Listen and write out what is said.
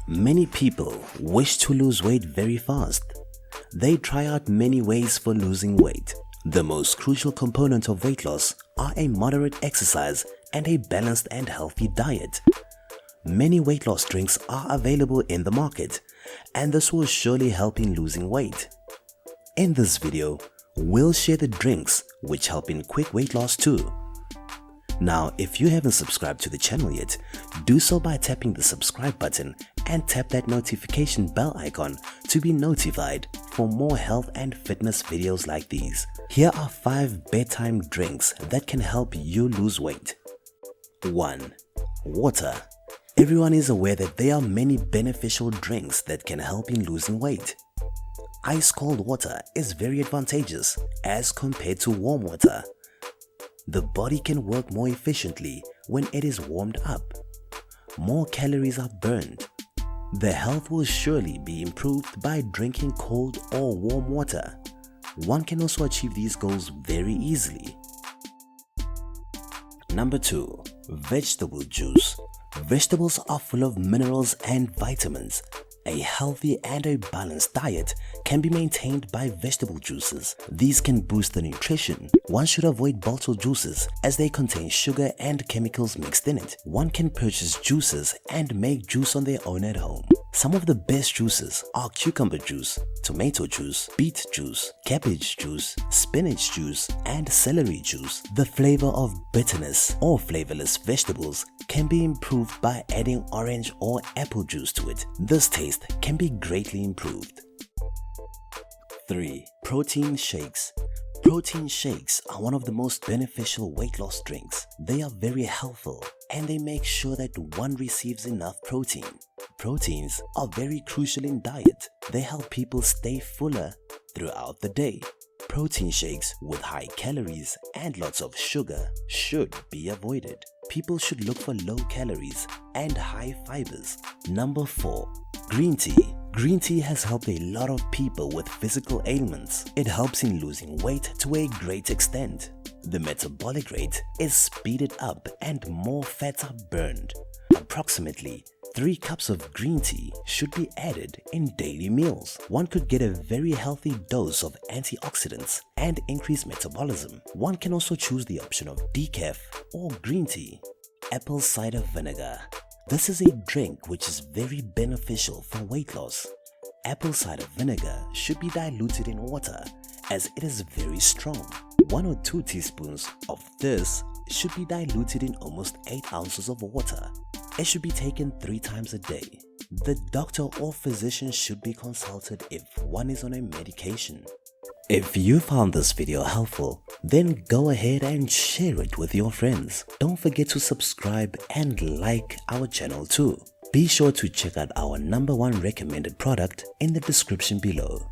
Many people wish to lose weight very fast. They try out many ways for losing weight. The most crucial component of weight loss are a moderate exercise and a balanced and healthy diet. Many weight loss drinks are available in the market, and this will surely help in losing weight. In this video, we'll share the drinks which help in quick weight loss too. Now, if you haven't subscribed to the channel yet, do so by tapping the subscribe button and tap that notification bell icon to be notified for more health and fitness videos like these. Here are 5 bedtime drinks that can help you lose weight. 1. Water. Everyone is aware that there are many beneficial drinks that can help in losing weight. Ice cold water is very advantageous as compared to warm water. The body can work more efficiently when it is warmed up. More calories are burned. The health will surely be improved by drinking cold or warm water. One can also achieve these goals very easily. Number 2. Vegetable juice. Vegetables are full of minerals and vitamins. A healthy and a balanced diet can be maintained by vegetable juices. These can boost the nutrition. One should avoid bottled juices as they contain sugar and chemicals mixed in it. One can purchase juices and make juice on their own at home. Some of the best juices are cucumber juice, tomato juice, beet juice, cabbage juice, spinach juice, and celery juice. The flavor of bitterness or flavorless vegetables can be improved by adding orange or apple juice to it. This taste can be greatly improved. 3. Protein shakes. Protein shakes are one of the most beneficial weight loss drinks. They are very helpful and they make sure that one receives enough protein. Proteins are very crucial in diet. They help people stay fuller throughout the day. Protein shakes with high calories and lots of sugar should be avoided. People should look for low calories and high fibers. Number 4. Green tea. Green tea has helped a lot of people with physical ailments. It helps in losing weight to a great extent. The metabolic rate is speeded up and more fats are burned. Approximately 3 cups of green tea should be added in daily meals. One could get a very healthy dose of antioxidants and increase metabolism. One can also choose the option of decaf or green tea. Apple cider vinegar. This is a drink which is very beneficial for weight loss. Apple cider vinegar should be diluted in water as it is very strong. 1 or 2 teaspoons of this should be diluted in almost 8 ounces of water. It should be taken 3 times a day. The doctor or physician should be consulted if one is on a medication. If you found this video helpful, then go ahead and share it with your friends. Don't forget to subscribe and like our channel too. Be sure to check out our #1 recommended product in the description below.